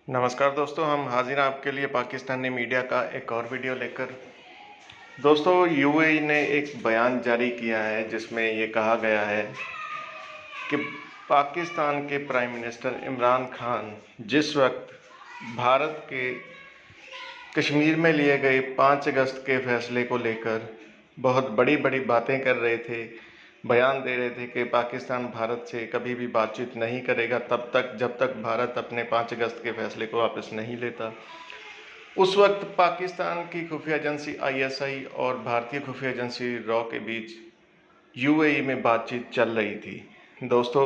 नमस्कार दोस्तों, हम हाजिर हैं आपके लिए पाकिस्तानी मीडिया का एक और वीडियो लेकर। दोस्तों, यूएई ने एक बयान जारी किया है जिसमें ये कहा गया है कि पाकिस्तान के प्राइम मिनिस्टर इमरान खान जिस वक्त भारत के कश्मीर में लिए गए 5 अगस्त के फैसले को लेकर बहुत बड़ी बड़ी बातें कर रहे थे, बयान दे रहे थे कि पाकिस्तान भारत से कभी भी बातचीत नहीं करेगा तब तक जब तक भारत अपने 5 अगस्त के फैसले को वापस नहीं लेता। उस वक्त पाकिस्तान की खुफिया एजेंसी आईएसआई और भारतीय खुफिया एजेंसी रॉ के बीच यूएई में बातचीत चल रही थी। दोस्तों,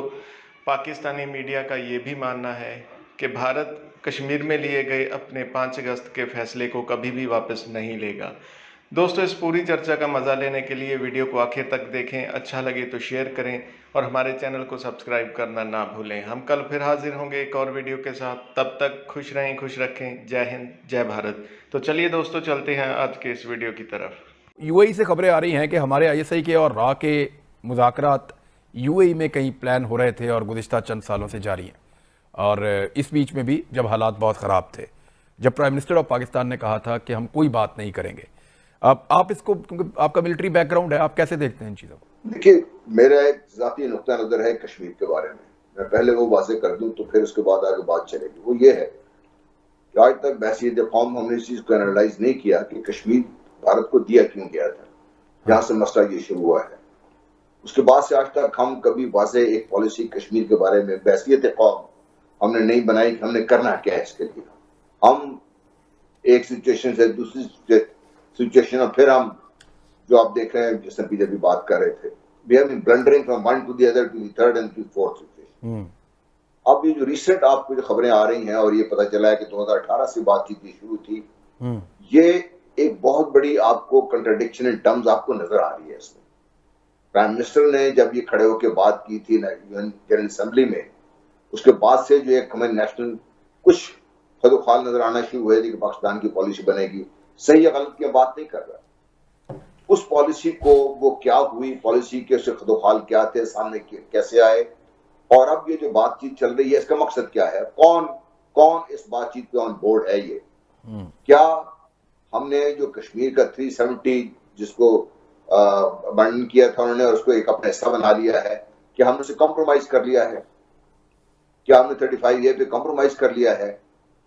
पाकिस्तानी मीडिया का ये भी मानना है कि भारत कश्मीर में लिए गए अपने 5 अगस्त के फैसले को कभी भी वापस नहीं लेगा। दोस्तों, इस पूरी चर्चा का मज़ा लेने के लिए वीडियो को आखिर तक देखें, अच्छा लगे तो शेयर करें और हमारे चैनल को सब्सक्राइब करना ना भूलें। हम कल फिर हाजिर होंगे एक और वीडियो के साथ। तब तक खुश रहें, खुश रखें। जय हिंद, जय भारत। तो चलिए दोस्तों, चलते हैं आज के इस वीडियो की तरफ। यूएई से खबरें आ रही हैं कि हमारे आईएसआई के और रॉ के मुज़ाकरात यूएई में कहीं प्लान हो रहे थे और गुज़िश्ता चंद सालों से जारी हैं। और इस बीच में भी जब हालात बहुत ख़राब थे, जब प्राइम मिनिस्टर ऑफ पाकिस्तान ने कहा था कि हम कोई बात नहीं करेंगे। अब आप इसको, क्योंकि आपका मिलिट्री बैकग्राउंड है, आप कैसे देखते हैं इन चीज़ों को? देखिए, मेरा एक ज़ाती नुक्ता नज़र है कश्मीर के बारे में। मैं पहले वो वाज़ेह कर दूं तो फिर उसके बाद आगे बात चलेगी। वो ये है कि आज तक बहसीत कौम हमने इस चीज़ को एनालाइज नहीं किया कि कश्मीर भारत को दिया क्यों गया था। यहाँ से मसला ये शुरू हुआ है। उसके बाद से आज तक हम कभी वाज़ेह एक पॉलिसी कश्मीर के बारे में बहसीत कौम हमने नहीं बनाई कि हमने करना क्या है इसके लिए। हम एक सिचुएशन से दूसरी सिचुएशन और फिर हम जो आप देख रहे हैं, जिसने पीछे भी बात कर रहे थे, we have been blundering from one to the other to the third and to the fourth situation। अब ये जो रिसेंट आपको जो खबरें आ रही हैं और ये पता चला है कि 2018 से बातचीत शुरू थी, ये एक बहुत बड़ी आपको कंट्राडिक्शन इन टर्म्स आपको नजर आ रही है इसमें। प्राइम मिनिस्टर ने जब ये खड़े होकर बात की थी जनरल असेंबली में, उसके बाद से जो एक हमें नेशनल कुछ खदोखाल नजर आना शुरू हुए कि पाकिस्तान की पॉलिसी बनेगी। सही या गलत की बात नहीं कर रहा, उस पॉलिसी को वो क्या हुई, पॉलिसी के उससे खदोखाल क्या थे, सामने कैसे आए, और अब ये जो बातचीत चल रही है इसका मकसद क्या है, कौन कौन इस बातचीत पे ऑन बोर्ड है। ये क्या हमने जो कश्मीर का 370 जिसको वर्णन किया था उन्होंने और उसको एक अपना हिस्सा बना लिया है, क्या हमने उसे कॉम्प्रोमाइज कर लिया है? क्या हमने 35A पे कॉम्प्रोमाइज कर लिया है?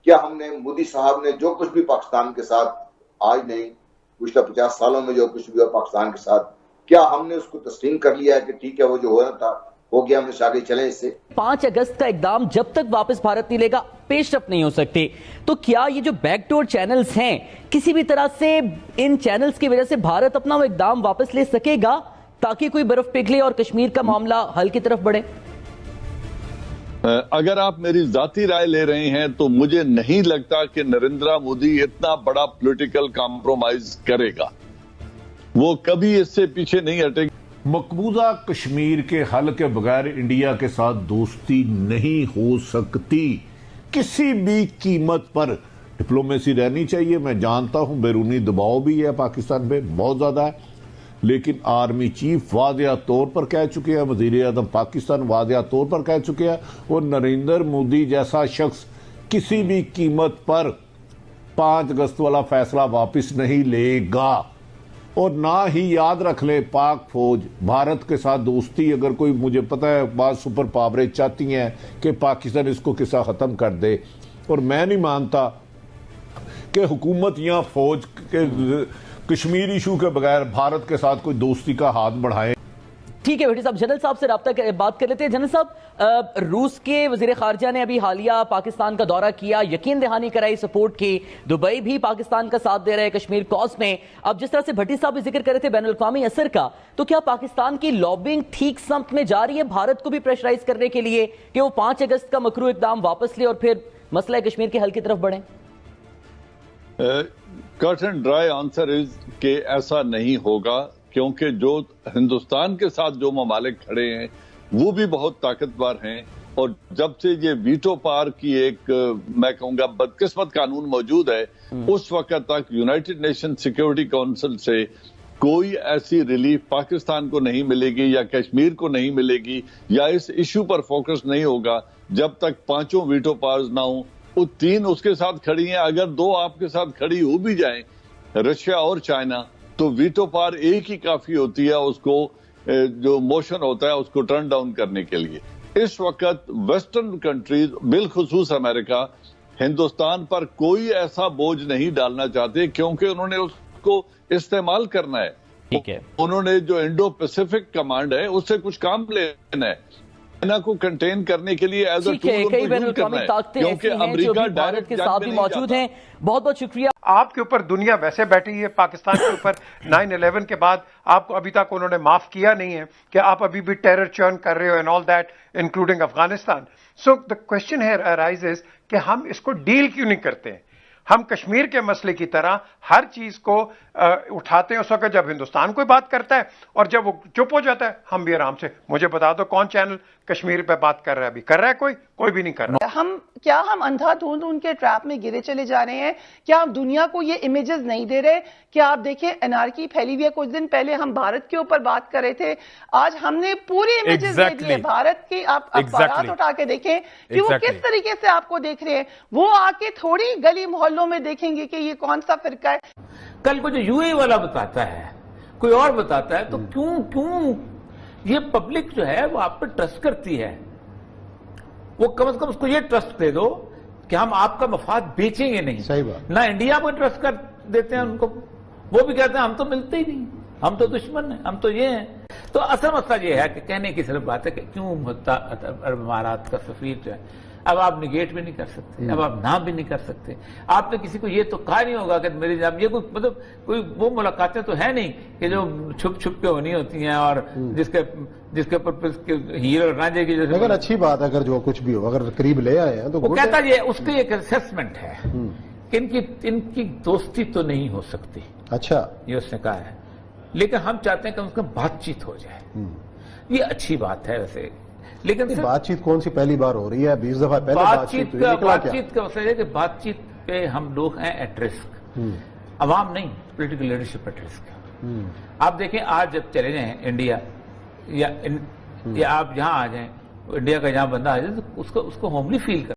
क्या हमने मोदी साहब ने जो कुछ भी पाकिस्तान के साथ आज नहीं पिछले 50 सालों में जो कुछ भी हुआ पाकिस्तान के साथ, क्या हमने उसको तस्लीम कर लिया है कि ठीक है वो जो होना था हो गया, हम आगे चले इससे? 5 अगस्त का इकदाम जब तक वापस भारत नहीं लेगा पेशरफ नहीं हो सकती। तो क्या ये जो बैकडोर चैनल्स हैं, किसी भी तरह से इन चैनल्स की वजह से भारत अपना वो इकदाम वापस ले सकेगा ताकि कोई बर्फ पिघले और कश्मीर का मामला हल की तरफ बढ़े? अगर आप मेरी जाती राय ले रहे हैं तो मुझे नहीं लगता कि नरेंद्र मोदी इतना बड़ा पॉलिटिकल कॉम्प्रोमाइज करेगा। वो कभी इससे पीछे नहीं हटेगा। मकबूजा कश्मीर के हल के बगैर इंडिया के साथ दोस्ती नहीं हो सकती, किसी भी कीमत पर। डिप्लोमेसी रहनी चाहिए। मैं जानता हूं बैरूनी दबाव भी है पाकिस्तान पे, बहुत ज्यादा है, लेकिन आर्मी चीफ वाज़ेह तौर पर कह चुके हैं, वज़ीर आज़म पाकिस्तान वाज़ेह तौर पर कह चुके हैं, और नरेंद्र मोदी जैसा शख्स किसी भी कीमत पर 5 अगस्त वाला फैसला वापस नहीं लेगा। और ना ही, याद रख ले, पाक फौज भारत के साथ दोस्ती, अगर कोई, मुझे पता है बात सुपर पावरें चाहती हैं कि पाकिस्तान इसको किसा ख़त्म कर दे, और मैं नहीं मानता कि हुकूमत या फौज के कश्मीर इशू के बगैर भारत के साथ कोई दोस्ती का हाथ बढ़ाए। ठीक है भट्टी साहब, जनरल साहब से बात कर लेते हैं। जनरल साहब, रूस के वजीर खारजा ने अभी हालिया पाकिस्तान का दौरा किया, यकीन दहानी कराई सपोर्ट की। दुबई भी पाकिस्तान का साथ दे रहा है कश्मीर कॉज में। अब जिस तरह से भट्टी साहब भी जिक्र कर रहे थे बैनुल अक़वामी असर का, तो क्या पाकिस्तान की लॉबिंग ठीक समत में जा रही है भारत को भी प्रेशराइज करने के लिए कि वो 5 अगस्त का मकरू इकदाम वापस ले और फिर मसला कश्मीर के हल की तरफ बढ़े? Cut and dry answer is कि ऐसा नहीं होगा, क्योंकि जो हिंदुस्तान के साथ जो ममालिक खड़े हैं वो भी बहुत ताकतवर हैं। और जब से ये वीटो पार की एक, मैं कहूंगा, बदकिस्मत कानून मौजूद है, उस वक्त तक यूनाइटेड नेशन सिक्योरिटी काउंसिल से कोई ऐसी रिलीफ पाकिस्तान को नहीं मिलेगी या कश्मीर को नहीं मिलेगी या इस इशू पर फोकस नहीं होगा जब तक 5 वीटो पावर्स ना हो وہ 3 اس کے ساتھ کھڑی ہیں، اگر 2 آپ کے ساتھ کھڑی ہو بھی جائیں، رشیا اور چائنا، تو ویٹو پاور ایک ہی کافی ہوتی ہے اس کو جو موشن ہوتا ہے اس کو ٹرن ڈاؤن کرنے کے لیے۔ اس وقت ویسٹرن کنٹریز بالخصوص امریکہ ہندوستان پر کوئی ایسا بوجھ نہیں ڈالنا چاہتے، کیونکہ انہوں نے اس کو استعمال کرنا ہے۔ ٹھیک ہے، انہوں نے جو انڈو پیسیفک کمانڈ ہے اس سے کچھ کام لینا ہے، چائنا کو کنٹین کرنے کے لیے ایز اے ٹھیک ہے، ٹول کئی ان بین کو یوز کرنا الاقوامی ہے، طاقتیں ایسی کیونکہ ہیں جو امریکہ بھی بھارت ڈائریکٹ کے جنگ ساتھ میں بھی نہیں موجود جاتا۔ ہیں۔ بہت بہت شکریہ۔ آپ کے اوپر دنیا ویسے بیٹھی ہے، پاکستان کے اوپر 9/11 کے بعد آپ کو ابھی تک انہوں نے معاف کیا نہیں ہے کہ آپ ابھی بھی ٹیرر چرن کر رہے ہو and all that including Afghanistan. So the question here arises کہ ہم اس کو ڈیل کیوں نہیں کرتے ہیں؟ ہم کشمیر کے مسئلے کی طرح ہر چیز کو اٹھاتے ہیں اس وقت جب ہندوستان کوئی بات کرتا ہے، اور جب وہ چپ ہو جاتا ہے ہم بھی آرام سے، مجھے بتا دو کون چینل کشمیر پہ بات کر رہا ہے؟ ابھی کر رہا ہے کوئی بھی نہیں کر رہا۔ کیا ہم اندھا دھند ان کے ٹریپ میں گرے چلے جا رہے ہیں؟ کیا ہم دنیا کو یہ امیجز نہیں دے رہے؟ کیا آپ دیکھیں انارکی پھیلی ہوئی ہے، کچھ دن پہلے ہم بھارت کے اوپر بات کر رہے تھے، آج ہم نے پوری امیجز دے دی ہے بھارت کی۔ آپ اخبارات اٹھا کے دیکھیں کہ وہ کس طریقے سے آپ کو دیکھ رہے ہیں، وہ آ کے تھوڑی گلی محلوں میں دیکھیں گے کہ یہ کون سا فرقہ ہے۔ کل کو جو یو اے والا بتاتا ہے، کوئی اور بتاتا ہے، تو کیوں یہ پبلک جو ہے وہ آپ پر ٹرسٹ کرتی ہے؟ وہ کم از کم اس کو یہ ٹرسٹ دے دو کہ ہم آپ کا مفاد بیچیں گے نہیں۔ صحیح بات۔ نہ انڈیا کو ٹرسٹ کر دیتے ہیں ان کو، وہ بھی کہتے ہیں ہم تو ملتے ہی نہیں، ہم تو دشمن ہیں، ہم تو یہ ہیں۔ تو اصل مسئلہ یہ ہے کہ کہنے کی صرف بات ہے کہ کیوں عرب امارات کا سفیر جو ہے، اب آپ نگیٹ بھی نہیں کر سکتے، اب آپ نام بھی نہیں کر سکتے۔ آپ نے کسی کو یہ تو کہا نہیں ہوگا کہ میری جناب یہ کوئی مطلب کوئی وہ ملاقاتیں تو ہے نہیں کہ جو چھپ چھپ کے ہونی ہوتی ہیں اور جس کے اوپر ہیر اور رانجھے کی اگر اچھی بات ہے، اگر جو کچھ بھی ہو اگر قریب لے آئے ہیں تو وہ کہتا ہے اس کی ایک اسیسمنٹ ہے کہ ان کی دوستی تو نہیں ہو سکتی، اچھا یہ اس نے کہا ہے، لیکن ہم چاہتے ہیں کہ اس کا بات چیت ہو جائے۔ یہ اچھی بات ہے ویسے، لیکن بات چیت کون سی پہلی بار ہو رہی ہے؟ 20 دفعہ پہلے بات چیت کا مسئلہ ہے کہ بات چیت پہ ہم لوگ ہیں ایٹ رسک، عوام نہیں، پولیٹیکل لیڈرشپ ایٹ رسک۔ آپ دیکھیں آج جب چلے جائیں انڈیا یا آپ یہاں آ جائیں، انڈیا کا یہاں بندہ آ جائے تو اس کو ہوملی فیل کر